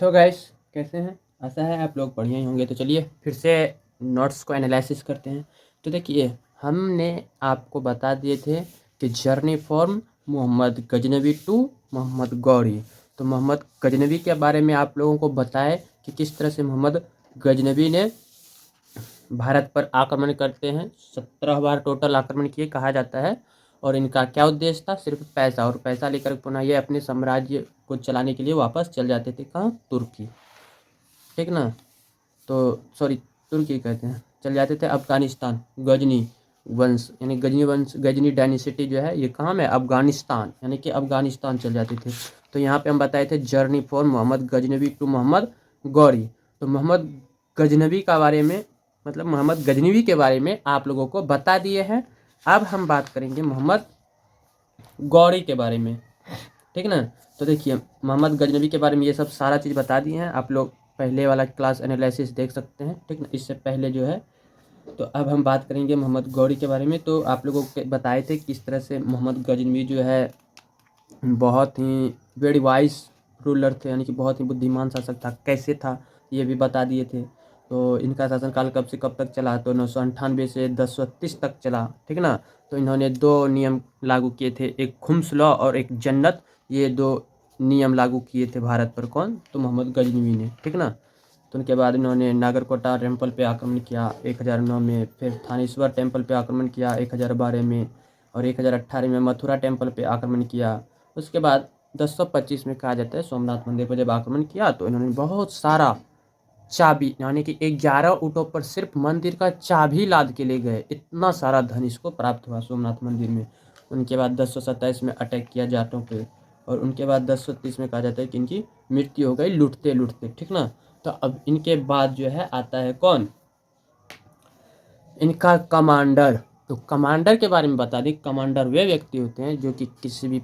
So guys, कैसे हैं? आशा है आप लोग बढ़िया ही होंगे। तो चलिए फिर से नोट्स को एनालिसिस करते हैं। तो देखिए, हमने आपको बता दिए थे कि journey from Mohammad Ghaznavi to Mohammad Ghori. तो मोहम्मद गजनवी के बारे में आप लोगों को बताए कि किस तरह से मोहम्मद गजनवी ने भारत पर आक्रमण करते हैं। 17 बार टोटल आक्रमण किए कहा जाता है। और इनका क्या उद्देश्य था? सिर्फ पैसा, और पैसा लेकर पुनः ये अपने साम्राज्य को चलाने के लिए वापस चल जाते थे। कहाँ? तुर्की। ठीक ना? तो सॉरी, तुर्की कहते हैं, चल जाते थे अफगानिस्तान। गजनी वंश यानी गजनी वंश, गजनी डायनेसिटी जो है ये कहाँ में? अफगानिस्तान, यानी कि अफगानिस्तान चल जाते थे। तो यहाँ पे हम बताए थे journey for Mohammad Ghaznavi to Mohammad Ghori. तो मोहम्मद गजनवी का बारे में, मतलब मोहम्मद गजनवी के बारे में आप लोगों को बता दिए हैं। अब हम बात करेंगे मोहम्मद गौरी के बारे में। ठीक ना? तो देखिए, मोहम्मद गजनवी के बारे में ये सब सारा चीज़ बता दिए हैं। आप लोग पहले वाला क्लास एनालिसिस देख सकते हैं। ठीक ना? इससे पहले जो है। तो अब हम बात करेंगे मोहम्मद गौरी के बारे में। तो आप लोगों को बताए थे किस तरह से मोहम्मद गजनवी जो है बहुत ही वेरी वाइज रूलर थे, यानी कि बहुत ही बुद्धिमान शासक था। कैसे था ये भी बता दिए थे। तो इनका शासनकाल कब से कब तक चला? तो 998 से 1030 तक चला। ठीक ना? तो इन्होंने दो नियम लागू किए थे, एक खुम्स लॉ और एक जन्नत। ये दो नियम लागू किए थे भारत पर। कौन? तो मोहम्मद गजनवी ने। ठीक ना? तो उनके बाद इन्होंने नागरकोटा टेम्पल पे आक्रमण किया 1009 में, फिर थानेश्वर टेम्पल पे आक्रमण किया 1012 में, और 1018 में मथुरा टेम्पल पे आक्रमण किया। उसके बाद 1025 में कहा जाता है सोमनाथ मंदिर पर जब आक्रमण किया तो इन्होंने बहुत सारा चाबी, यानी कि 11 ऊँटों पर सिर्फ मंदिर का चाबी लाद के ले गए। इतना सारा धन इसको प्राप्त हुआ सोमनाथ मंदिर में। उनके बाद 1027 में अटैक किया जाटों पे, और उनके बाद 1030 में कहा जाता है कि इनकी मृत्यु हो गई लूटते लूटते। ठीक ना? तो अब इनके बाद जो है आता है कौन? इनका कमांडर। तो कमांडर के बारे में बता दी। कमांडर वे व्यक्ति होते हैं जो कि किसी भी,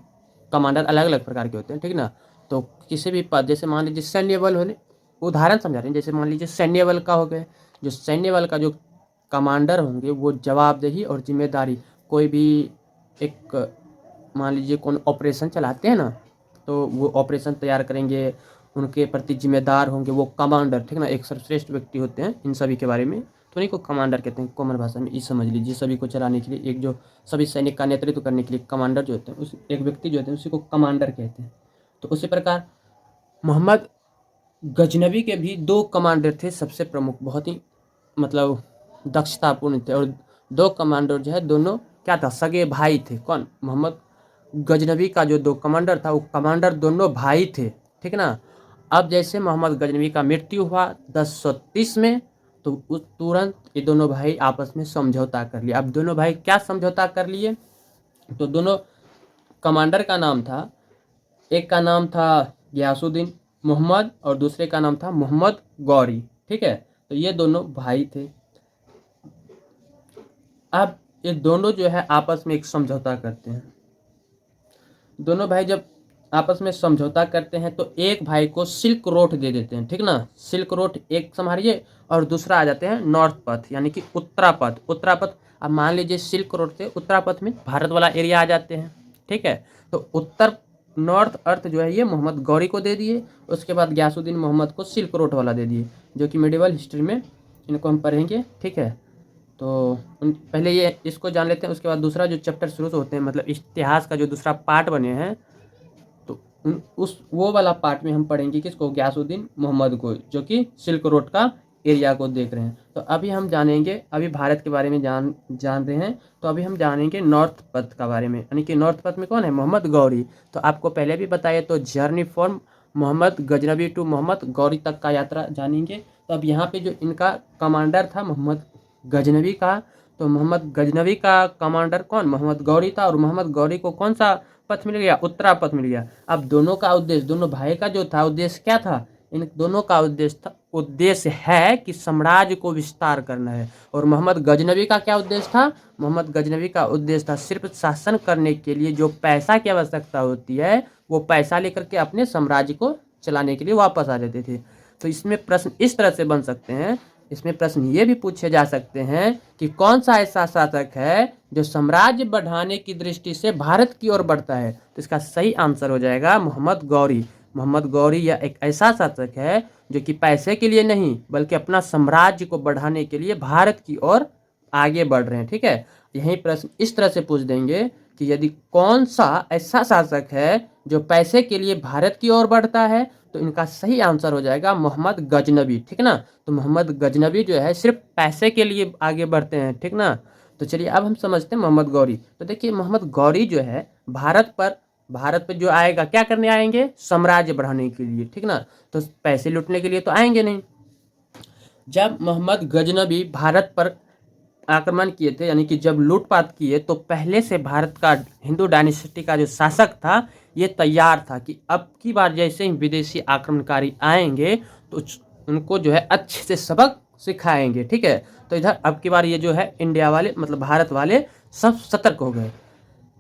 कमांडर अलग अलग प्रकार के होते हैं। ठीक ना? तो किसी भी पद, जैसे मान लीजिए सैन्य बल होने, उदाहरण समझा रहे हैं, जैसे मान लीजिए सैन्य बल का हो गए, जो सैन्य बल का जो कमांडर होंगे वो जवाबदेही और जिम्मेदारी, कोई भी एक, मान लीजिए कौन ऑपरेशन चलाते हैं ना, तो वो ऑपरेशन तैयार करेंगे, उनके प्रति जिम्मेदार होंगे, वो कमांडर। ठीक ना? एक सर्वश्रेष्ठ व्यक्ति होते हैं इन सभी के बारे में। तो इन्हीं को कमांडर कहते हैं। कॉमन भाषा में ये समझ लीजिए, सभी को चलाने के लिए, एक जो सभी सैनिक का नेतृत्व करने के लिए कमांडर जो होते हैं, उस एक व्यक्ति जो होते हैं उसी को कमांडर कहते हैं। तो उसी प्रकार मोहम्मद गजनवी के भी दो कमांडर थे सबसे प्रमुख, बहुत ही मतलब दक्षतापूर्ण थे। और दो कमांडर जो है दोनों क्या था? सगे भाई थे। कौन? मोहम्मद गजनवी का जो दो कमांडर था वो कमांडर दोनों भाई थे। ठीक ना? अब जैसे मोहम्मद गजनवी का मृत्यु हुआ 1030 में, तो उस तुरंत ये दोनों भाई आपस में समझौता कर लिया। अब दोनों भाई क्या समझौता कर लिए? तो दोनों कमांडर का नाम था, एक का नाम था गयासुद्दीन मोहम्मद और दूसरे का नाम था मोहम्मद गौरी। ठीक है? तो ये दोनों भाई थे। अब ये दोनों जो है आपस में एक समझौता करते हैं। दोनों भाई जब आपस में समझौता करते हैं तो एक भाई को सिल्क रोड दे देते हैं। ठीक ना? सिल्क रोड एक संभालिए, और दूसरा आ जाते हैं नॉर्थ पथ, यानी कि उत्तरापथ। उत्तरापथ, अब मान लीजिए सिल्क रोड से उत्तरापथ में भारत वाला एरिया आ जाते हैं। ठीक है? तो उत्तर नॉर्थ अर्थ जो है ये मोहम्मद गौरी को दे दिए। उसके बाद गयासुद्दीन मोहम्मद को सिल्क रोड वाला दे दिए, जो कि मेडिवल हिस्ट्री में इनको हम पढ़ेंगे। ठीक है? तो पहले ये इसको जान लेते हैं, उसके बाद दूसरा जो चैप्टर शुरू से होते हैं, मतलब इतिहास का जो दूसरा पार्ट बने हैं, तो उस वो वाला पार्ट में हम पढ़ेंगे किसको? गयासुद्दीन मोहम्मद को, जो कि सिल्क रोड का एरिया को देख रहे हैं। तो अभी हम जानेंगे, अभी भारत के बारे में जान रहे हैं, तो अभी हम जानेंगे नॉर्थ पथ का बारे में, यानी कि नॉर्थ पथ में कौन है? मोहम्मद गौरी। तो आपको पहले भी बताया, तो journey from Mohammad Ghaznavi to Mohammad Ghori तक का यात्रा जानेंगे। तो अब यहाँ पे जो इनका कमांडर था मोहम्मद गजनवी का, तो मोहम्मद गजनवी का कमांडर कौन? मोहम्मद गौरी था। और मोहम्मद गौरी को कौन सा पथ मिल गया? उत्तरा पथ मिल गया। अब दोनों का उद्देश्य, दोनों भाई का जो था उद्देश्य क्या था? इन दोनों का उद्देश्य है कि साम्राज्य को विस्तार करना है। और मोहम्मद गजनवी का क्या उद्देश्य था? मोहम्मद गजनवी का उद्देश्य था सिर्फ शासन करने के लिए जो पैसा की आवश्यकता होती है, वो पैसा लेकर के अपने साम्राज्य को चलाने के लिए वापस आ जाते थे। तो इसमें प्रश्न इस तरह से बन सकते हैं, इसमें प्रश्न ये भी पूछे जा सकते हैं कि कौन सा ऐसा शासक है जो साम्राज्य बढ़ाने की दृष्टि से भारत की ओर बढ़ता है? तो इसका सही आंसर हो जाएगा मोहम्मद गौरी। मोहम्मद गौरी यह एक ऐसा शासक है जो कि पैसे के लिए नहीं बल्कि अपना साम्राज्य को बढ़ाने के लिए भारत की ओर आगे बढ़ रहे हैं। ठीक है, यही प्रश्न इस तरह से पूछ देंगे कि यदि कौन सा ऐसा शासक है जो पैसे के लिए भारत की ओर बढ़ता है, तो इनका सही आंसर हो जाएगा मोहम्मद गजनबी। ठीक ना, तो मोहम्मद गजनबी जो है सिर्फ पैसे के लिए आगे बढ़ते हैं। ठीक ना, तो चलिए अब हम समझते हैं मोहम्मद गौरी। तो देखिए मोहम्मद गौरी जो है भारत पर जो आएगा क्या करने आएंगे, साम्राज्य बढ़ाने के लिए। ठीक ना, तो पैसे लूटने के लिए तो आएंगे नहीं। जब मोहम्मद गजनबी भारत पर आक्रमण किए थे, यानी कि जब लूटपाट किए, तो पहले से भारत का हिंदू डायनेस्टी का जो शासक था ये तैयार था कि अब की बार जैसे ही विदेशी आक्रमणकारी आएंगे तो उनको जो है अच्छे से सबक सिखाएंगे। ठीक है, तो इधर अब की बार ये जो है इंडिया वाले मतलब भारत वाले सब सतर्क हो गए।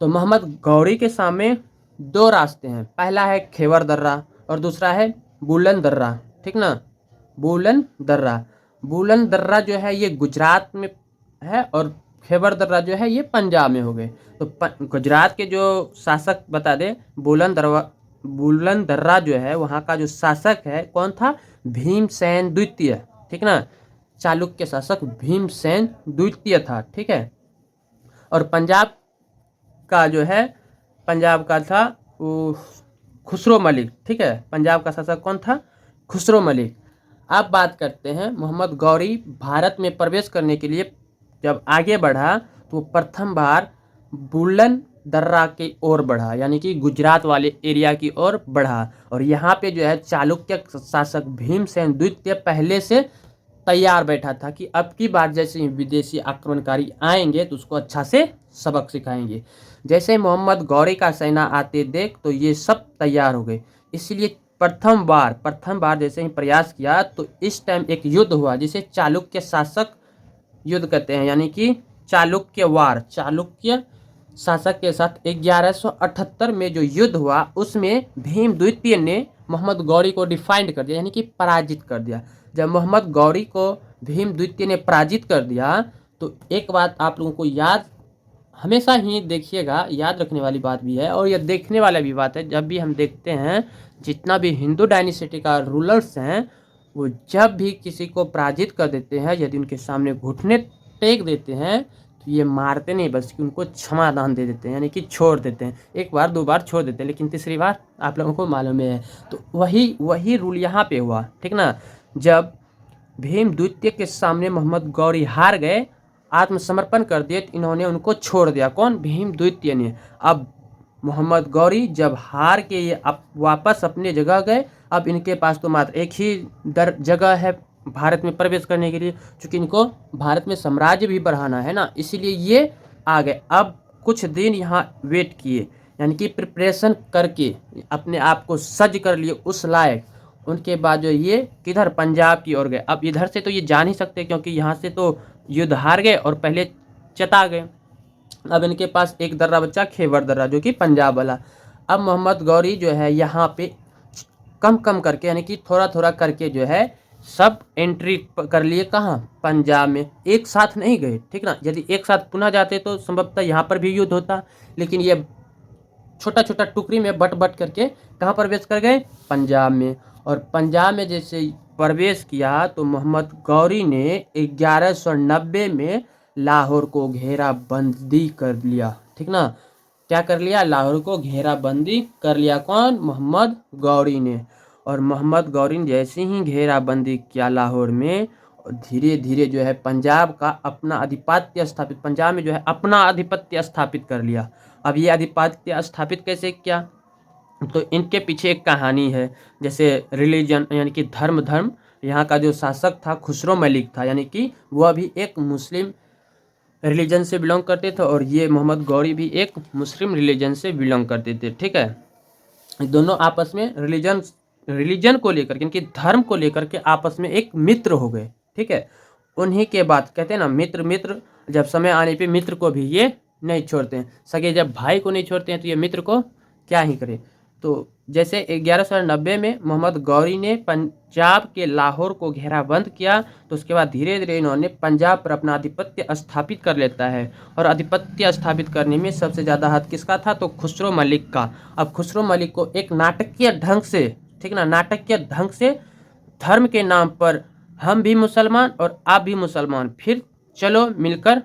तो मोहम्मद गौरी के सामने दो रास्ते हैं, पहला है खेवर दर्रा और दूसरा है बुलंद दर्रा। ठीक ना, बुलंद दर्रा जो है ये गुजरात में है और खैबर दर्रा जो है ये पंजाब में हो गए। तो गुजरात के जो शासक बता दे, बुलंद दर्रा जो है वहाँ का जो शासक है कौन था, भीमसेन द्वितीय। ठीक ना, चालुक्य शासक भीमसेन द्वितीय था। ठीक है, और पंजाब का जो है पंजाब का था वो खुसरो मलिक। ठीक है, पंजाब का शासक कौन था, खुसरो मलिक। अब बात करते हैं मोहम्मद गौरी भारत में प्रवेश करने के लिए जब आगे बढ़ा तो वो प्रथम बार बुलन दर्रा की ओर बढ़ा, यानी कि गुजरात वाले एरिया की ओर बढ़ा। और यहाँ पे जो है चालुक्य शासक भीमसेन द्वितीय पहले से तैयार बैठा था कि अब की बार जैसे विदेशी आक्रमणकारी आएंगे तो उसको अच्छा से सबक सिखाएंगे। जैसे मोहम्मद गौरी का सेना आते देख तो ये सब तैयार हो गए। इसलिए प्रथम बार जैसे ही प्रयास किया तो इस टाइम एक युद्ध हुआ जिसे चालुक्य शासक युद्ध कहते हैं, यानी कि चालुक्य शासक के साथ 1178 में जो युद्ध हुआ उसमें भीम द्वितीय ने मोहम्मद गौरी को डिफाइंड कर दिया, यानी कि पराजित कर दिया। जब मोहम्मद गौरी को भीम द्वितीय ने पराजित कर दिया तो एक बात आप लोगों को हमेशा ही देखिएगा, याद रखने वाली बात भी है और यह देखने वाला भी बात है। जब भी हम देखते हैं जितना भी हिंदू डायनेस्टी का रूलर्स हैं वो जब भी किसी को पराजित कर देते हैं, यदि उनके सामने घुटने टेक देते हैं तो ये मारते नहीं बल्कि उनको क्षमादान दे देते हैं, यानी कि छोड़ देते हैं। एक बार दो बार छोड़ देते हैं लेकिन तीसरी बार आप लोगों को मालूम है। तो वही रूल यहाँ पे हुआ। ठीक ना, जब भीम द्वितीय के सामने मोहम्मद गौरी हार गए, आत्मसमर्पण कर दिए, तो इन्होंने उनको छोड़ दिया। कौन, भीम द्वितीय ने। अब मोहम्मद गौरी जब हार के ये अब वापस अपने जगह गए, अब इनके पास तो मात्र एक ही जगह है भारत में प्रवेश करने के लिए, क्योंकि इनको भारत में साम्राज्य भी बढ़ाना है ना, इसीलिए ये आ गए। अब कुछ दिन यहाँ वेट किए, यानी कि प्रिपरेशन करके अपने आप को सज्ज कर लिए उस लायक। उनके बाद जो ये किधर, पंजाब की ओर गए। अब इधर से तो ये जा नहीं सकते क्योंकि यहाँ से तो युद्ध हार गए और पहले चता गए। अब इनके पास एक दर्रा बचा, खेवर दर्रा, जो कि पंजाब वाला। अब मोहम्मद गौरी जो है यहाँ पे कम कम करके, यानी कि थोड़ा थोड़ा करके जो है सब एंट्री कर लिए। कहाँ, पंजाब में। एक साथ नहीं गए। ठीक ना, यदि एक साथ पुनः जाते तो संभवतः यहाँ पर भी युद्ध होता, लेकिन ये छोटा छोटा टुकड़ी में बट करके कहाँ प्रवेश कर गए, पंजाब में। और पंजाब में जैसे प्रवेश किया तो मोहम्मद गौरी ने 1190 में लाहौर को घेराबंदी कर लिया। ठीक ना, क्या कर लिया, लाहौर को घेराबंदी कर लिया। कौन, मोहम्मद गौरी ने। और मोहम्मद गौरी ने जैसे ही घेराबंदी किया लाहौर में, धीरे धीरे जो है पंजाब का अपना आधिपत्य स्थापित, पंजाब में जो है अपना आधिपत्य स्थापित कर लिया। अब ये आधिपत्य स्थापित कैसे किया, तो इनके पीछे एक कहानी है। जैसे रिलीजन, यानी कि धर्म, यहाँ का जो शासक था खुसरो मलिक था, यानी कि वह भी एक मुस्लिम रिलीजन से बिलोंग करते थे और ये मोहम्मद गौरी भी एक मुस्लिम रिलीजन से बिलोंग करते थे। ठीक है, दोनों आपस में रिलीजन को लेकर, यानी धर्म को लेकर के आपस में एक मित्र हो गए। ठीक है, उन्हीं के बाद कहते हैं ना, मित्र जब समय आने पे मित्र को भी ये नहीं छोड़ते हैं। सगे जब भाई को नहीं छोड़ते हैं तो ये मित्र को क्या ही करे। तो जैसे 1190 में मोहम्मद गौरी ने पंजाब के लाहौर को घेराबंद किया, तो उसके बाद धीरे धीरे इन्होंने पंजाब पर अपना आधिपत्य स्थापित कर लेता है। और आधिपत्य स्थापित करने में सबसे ज़्यादा हाथ किसका था, तो खुसरो मलिक का। अब खुसरो मलिक को एक नाटकीय ढंग से, ठीक ना, नाटकीय ढंग से धर्म के नाम पर हम भी मुसलमान और आप भी मुसलमान, फिर चलो मिलकर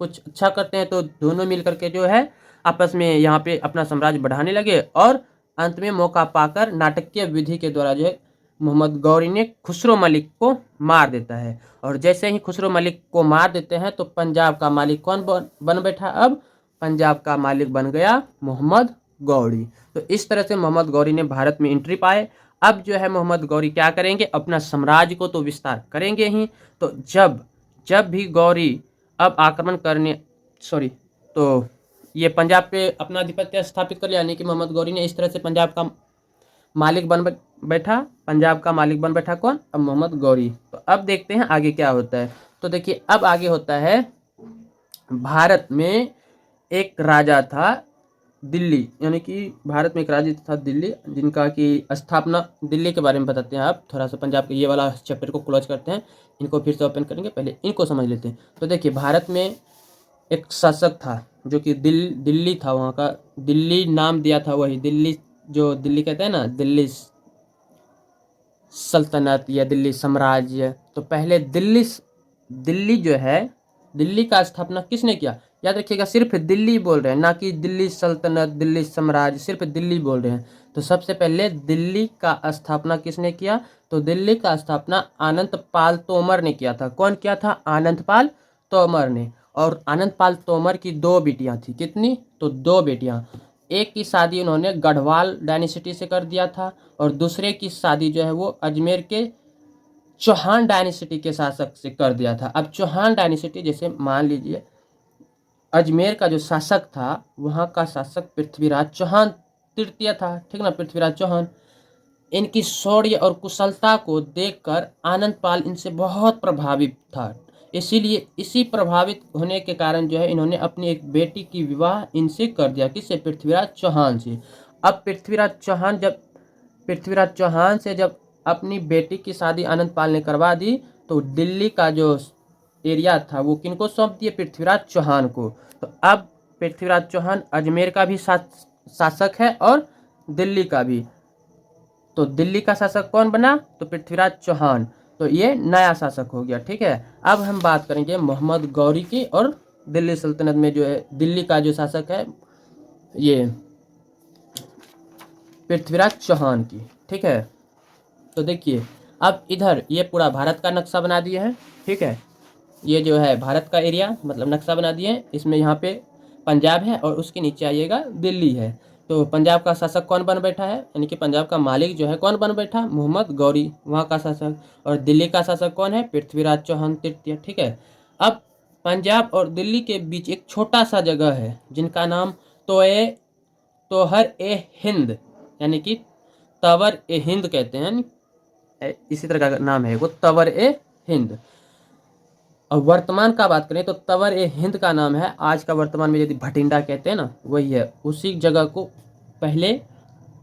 कुछ अच्छा करते हैं, तो दोनों मिलकर के जो है आपस में यहाँ पे अपना साम्राज्य बढ़ाने लगे। और अंत में मौका पाकर नाटकीय विधि के द्वारा जो है मोहम्मद गौरी ने खुसरो मलिक को मार देता है। और जैसे ही खुसरो मलिक को मार देते हैं तो पंजाब का मालिक कौन बन बैठा, अब पंजाब का मालिक बन गया मोहम्मद गौरी। तो इस तरह से मोहम्मद गौरी ने भारत में एंट्री पाए। अब जो है मोहम्मद गौरी क्या करेंगे, अपना साम्राज्य को तो विस्तार करेंगे ही। तो जब भी गौरी अब आक्रमण करने तो ये पंजाब पे अपना आधिपत्य स्थापित कर लिया, यानी कि मोहम्मद गौरी ने इस तरह से पंजाब का मालिक बन बैठा। पंजाब का मालिक बन बैठा कौन, अब मोहम्मद गौरी। तो अब देखते हैं आगे क्या होता है। तो देखिए अब आगे होता है, भारत में एक राजा था दिल्ली, यानी कि भारत में एक राज्य था दिल्ली, जिनका की स्थापना, दिल्ली के बारे में बताते हैं। आप थोड़ा सा पंजाब के ये वाला चैप्टर को क्लोज करते हैं, इनको फिर से ओपन करेंगे, पहले इनको समझ लेते हैं। तो देखिए भारत में एक शासक था जो कि दिल्ली था, वहाँ का दिल्ली नाम दिया था, वही दिल्ली जो दिल्ली कहते हैं ना, दिल्ली सल्तनत या दिल्ली साम्राज्य। तो पहले दिल्ली जो है, दिल्ली का स्थापना किसने किया, याद रखिएगा, सिर्फ दिल्ली बोल रहे हैं, ना कि दिल्ली सल्तनत, दिल्ली साम्राज्य, सिर्फ दिल्ली बोल रहे हैं। तो सबसे पहले दिल्ली का स्थापना किसने किया, तो दिल्ली का स्थापना आनंदपाल तोमर ने किया था। कौन किया था, आनंदपाल तोमर ने। और आनंदपाल तोमर की 2 बेटियां थी, कितनी, तो 2 बेटियां। एक की शादी उन्होंने गढ़वाल डायनेसिटी से कर दिया था, और दूसरे की शादी जो है वो अजमेर के चौहान डायनेसिटी के शासक से कर दिया था। अब चौहान डायनेसिटी, जैसे मान लीजिए अजमेर का जो शासक था, वहाँ का शासक पृथ्वीराज चौहान तृतीय था, ठीक ना, पृथ्वीराज चौहान। इनकी शौर्य और कुशलता को देखकर आनंदपाल इनसे बहुत प्रभावित था। इसीलिए इसी प्रभावित होने के कारण जो है इन्होंने अपनी एक बेटी की विवाह इनसे कर दिया, किससे, पृथ्वीराज चौहान से। अब पृथ्वीराज चौहान से जब अपनी बेटी की शादी आनंदपाल ने करवा दी, तो दिल्ली का जो एरिया था वो किनको सौंप दिए, पृथ्वीराज चौहान को। तो अब पृथ्वीराज चौहान अजमेर का भी शासक है और दिल्ली का भी। तो दिल्ली का शासक कौन बना, तो पृथ्वीराज चौहान। तो ये नया शासक हो गया, ठीक है। अब हम बात करेंगे मोहम्मद गौरी की, और दिल्ली सल्तनत में जो है दिल्ली का जो शासक है ये पृथ्वीराज चौहान की, ठीक है। तो देखिए अब इधर ये पूरा भारत का नक्शा बना दिए हैं, ठीक है। ये जो है भारत का एरिया मतलब नक्शा बना दिए हैं, इसमें यहाँ पे पंजाब है और उसके नीचे आइएगा दिल्ली है। तो पंजाब का शासक कौन बन बैठा है, यानी कि पंजाब का मालिक जो है कौन बन बैठा, मोहम्मद गौरी, वहाँ का शासक। और दिल्ली का शासक कौन है, पृथ्वीराज चौहान तृतीय, ठीक है। अब पंजाब और दिल्ली के बीच एक छोटा सा जगह है जिनका नाम तोहर ए हिंद, यानी कि तवर ए हिंद कहते हैं, इसी तरह का नाम है वो, तवर ए हिंद। और वर्तमान का बात करें तो तवर ए हिंद का नाम है, आज का वर्तमान में यदि भटिंडा कहते हैं ना, वही है। उसी जगह को पहले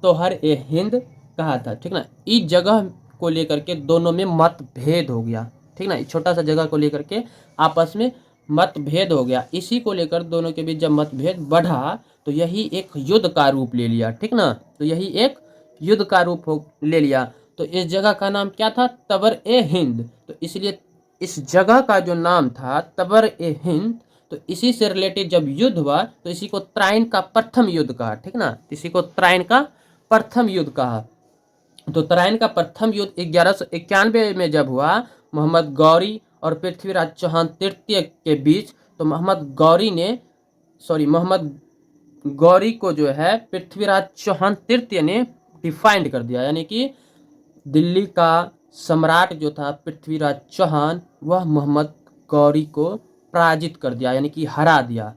तोहर ए हिंद कहा था, ठीक ना। इस जगह को लेकर के दोनों में मतभेद हो गया, ठीक ना। छोटा सा जगह को लेकर के आपस में मतभेद हो गया। इसी को लेकर दोनों के बीच जब मतभेद बढ़ा तो यही एक युद्ध का रूप ले लिया, ठीक ना। तो यही एक युद्ध का रूप ले लिया। तो इस जगह का नाम क्या था, तवर ए हिंद। तो इसलिए इस जगह का जो नाम था तबर ए हिंद, तो इसी से रिलेटेड जब युद्ध हुआ तो इसी को त्राइन का प्रथम युद्ध कहा, ठीक ना। इसी को त्राइन का प्रथम युद्ध कहा। तो त्राइन का प्रथम युद्ध 1191 में जब हुआ मोहम्मद गौरी और पृथ्वीराज चौहान तृतीय के बीच, तो मोहम्मद गौरी को जो है पृथ्वीराज चौहान तृतीय ने डिफाइंड कर दिया, यानी कि दिल्ली का सम्राट जो था पृथ्वीराज चौहान, वह मोहम्मद गौरी को पराजित कर दिया, यानी कि हरा दिया।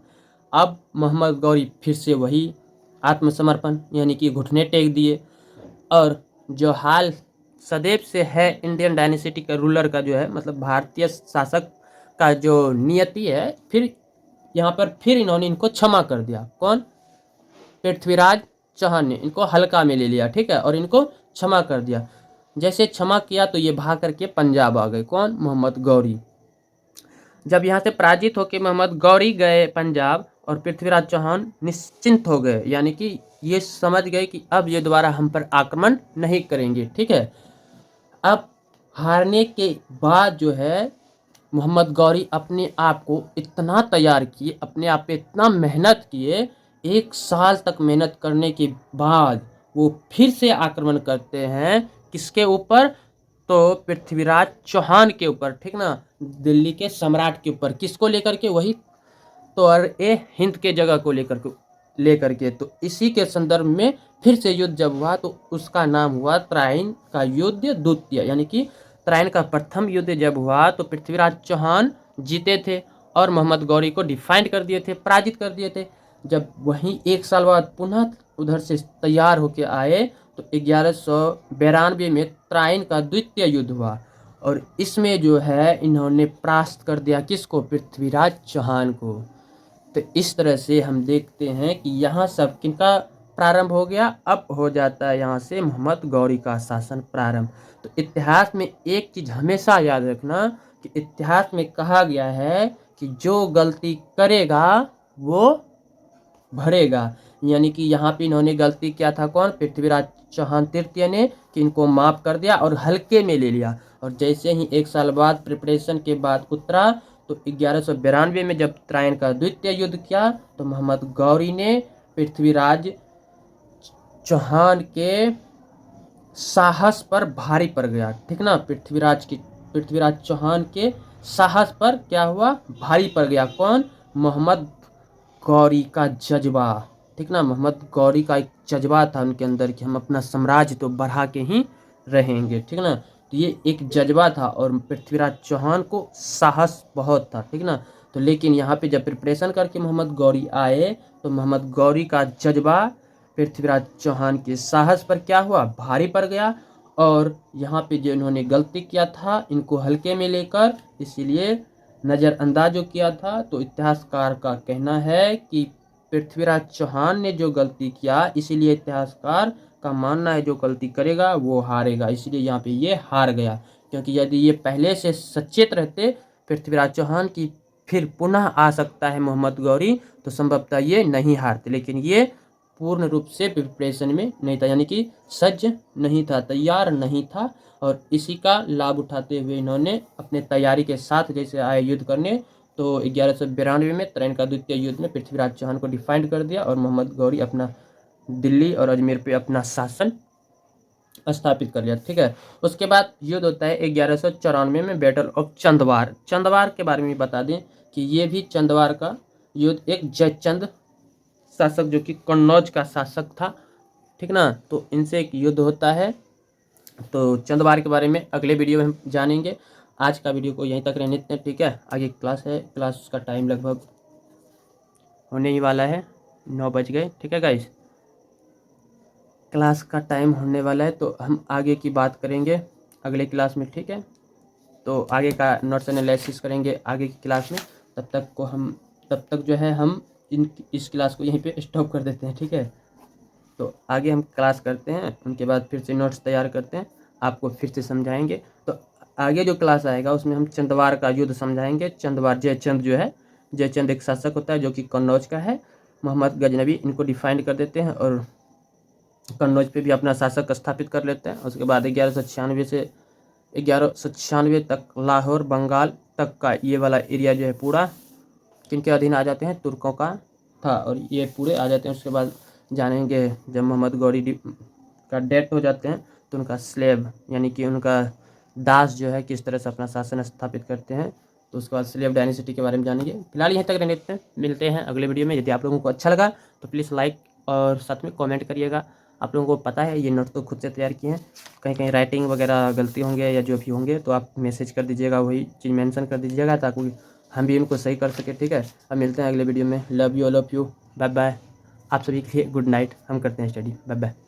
अब मोहम्मद गौरी फिर से वही आत्मसमर्पण, यानी कि घुटने टेक दिए। और जो हाल सदैव से है इंडियन डायनेसिटी का रूलर का जो है, मतलब भारतीय शासक का जो नियति है, फिर यहाँ पर फिर इन्होंने इनको क्षमा कर दिया। कौन, पृथ्वीराज चौहान ने इनको हल्का में ले लिया, ठीक है, और इनको क्षमा कर दिया। जैसे क्षमा किया तो ये भाग करके पंजाब आ गए। कौन? मोहम्मद गौरी। जब यहाँ से पराजित होकर मोहम्मद गौरी गए पंजाब और पृथ्वीराज चौहान निश्चिंत हो गए, यानी कि ये समझ गए कि अब ये दोबारा हम पर आक्रमण नहीं करेंगे, ठीक है। अब हारने के बाद जो है मोहम्मद गौरी अपने आप को इतना तैयार किए, अपने आप पे इतना मेहनत किए, 1 साल तक मेहनत करने के बाद वो फिर से आक्रमण करते हैं। किसके ऊपर? तो पृथ्वीराज चौहान के ऊपर, ठीक ना, दिल्ली के सम्राट के ऊपर। किसको लेकर के? वही हिंद के जगह को लेकर के। तो इसी के संदर्भ में फिर से युद्ध जब हुआ तो उसका नाम हुआ तराइन का युद्ध द्वितीय, यानी कि तराइन का प्रथम युद्ध जब हुआ तो पृथ्वीराज चौहान जीते थे और मोहम्मद गौरी को डिफाइंड कर दिए थे, पराजित कर दिए थे। जब वहीं 1 साल बाद पुनः उधर से तैयार होके आए तो 1192 में तराइन का द्वितीय युद्ध हुआ और इसमें जो है इन्होंने परास्त कर दिया किसको? पृथ्वीराज चौहान को। तो इस तरह से हम देखते हैं कि यहाँ सब किनका प्रारंभ हो गया? अब हो जाता है यहाँ से मोहम्मद गौरी का शासन प्रारंभ। तो इतिहास में एक चीज़ हमेशा याद रखना कि इतिहास में कहा गया है कि जो गलती करेगा वो भरेगा। यानी कि यहाँ पे इन्होंने गलती किया था। कौन? पृथ्वीराज चौहान तृतीय ने, कि इनको माफ़ कर दिया और हल्के में ले लिया। और जैसे ही 1 साल बाद प्रिपरेशन के बाद उतरा तो 1192 में जब तराइन का द्वितीय युद्ध किया तो मोहम्मद गौरी ने पृथ्वीराज चौहान के साहस पर भारी पड़ गया, ठीक ना। पृथ्वीराज चौहान के साहस पर क्या हुआ? भारी पड़ गया। कौन? मोहम्मद गौरी का जज्बा, ठीक ना। मोहम्मद गौरी का एक जज्बा था उनके अंदर कि हम अपना साम्राज्य तो बढ़ा के ही रहेंगे, ठीक ना। तो ये एक जज्बा था और पृथ्वीराज चौहान को साहस बहुत था, ठीक ना। तो लेकिन यहाँ पे जब प्रिपरेशन करके मोहम्मद गौरी आए तो मोहम्मद गौरी का जज्बा पृथ्वीराज चौहान के साहस पर क्या हुआ? भारी पड़ गया। और यहाँ पे जो इन्होंने गलती किया था इनको हल्के में लेकर इसीलिए नज़रअंदाज जो किया था। तो इतिहासकार का कहना है कि पृथ्वीराज चौहान ने जो गलती किया, इसीलिए इतिहासकार का मानना है जो गलती करेगा वो हारेगा। इसलिए यहाँ पे ये हार गया, क्योंकि यदि ये पहले से सचेत रहते पृथ्वीराज चौहान की फिर पुनः आ सकता है मोहम्मद गौरी, तो संभवतः ये नहीं हारते। लेकिन ये पूर्ण रूप से प्रिपरेशन में नहीं था, यानी कि सज्ज नहीं था, तैयार नहीं था। और इसी का लाभ उठाते हुए इन्होंने अपने तैयारी के साथ जैसे आए युद्ध करने, तो 1192 में तराइन का द्वितीय युद्ध में पृथ्वीराज चौहान को डिफाइंड कर दिया और मोहम्मद गौरी अपना दिल्ली और अजमेर पे अपना शासन स्थापित कर लिया, ठीक है। उसके बाद युद्ध होता है 1194 में बैटल ऑफ चंदवार। चंदवार के बारे में बता दें कि ये भी चंदवार का युद्ध एक जयचंद शासक जो कि कन्नौज का शासक था, ठीक ना, तो इनसे एक युद्ध होता है। तो चंदवार के बारे में अगले वीडियो में हम जानेंगे। आज का वीडियो को यहीं तक रहने देते हैं, ठीक है। आगे क्लास है, क्लास का टाइम लगभग होने ही वाला है, 9 बज गए, ठीक है गाइस। क्लास का टाइम होने वाला है तो हम आगे की बात करेंगे अगले क्लास में, ठीक है। तो आगे का नोट्स एनालिसिस करेंगे आगे की क्लास में। तब तक जो है हम इस क्लास को यहीं पे स्टॉप कर देते हैं, ठीक है। तो आगे हम क्लास करते हैं, उनके बाद फिर से नोट्स तैयार करते हैं, आपको फिर से समझाएंगे। तो आगे जो क्लास आएगा उसमें हम चंदवार का युद्ध समझाएंगे। चंदवार जयचंद जो है, जयचंद एक शासक होता है जो कि कन्नौज का है। मोहम्मद गजनबी इनको डिफाइंड कर देते हैं और कन्नौज पे भी अपना शासक स्थापित कर लेते हैं। उसके बाद 1196 तक लाहौर बंगाल तक का ये वाला एरिया जो है पूरा किनके अधीन आ जाते हैं? तुर्कों का था, और ये पूरे आ जाते हैं। उसके बाद जानेंगे जब मोहम्मद गौरी का डेथ हो जाते हैं तो उनका स्लेव यानी कि उनका दास जो है किस तरह से अपना शासन स्थापित करते हैं। तो उसके बाद स्लेव डायनेसिटी के बारे में जानेंगे। फिलहाल यहीं तक रहने देते हैं, मिलते हैं अगले वीडियो में। यदि आप लोगों को अच्छा लगा तो प्लीज़ लाइक और साथ में कमेंट करिएगा। आप लोगों को पता है ये नोट तो खुद से तैयार किए हैं, कहीं कहीं राइटिंग वगैरह गलती होंगे या जो भी होंगे तो आप मैसेज कर दीजिएगा, वही चीज़ मेंशन कर दीजिएगा ताकि हम भी उनको सही कर सके, ठीक है। अब मिलते हैं अगले वीडियो में। Love you, all of you, bye bye. आप सभी के लिए गुड नाइट। हम करते हैं स्टडी, बाय बाय।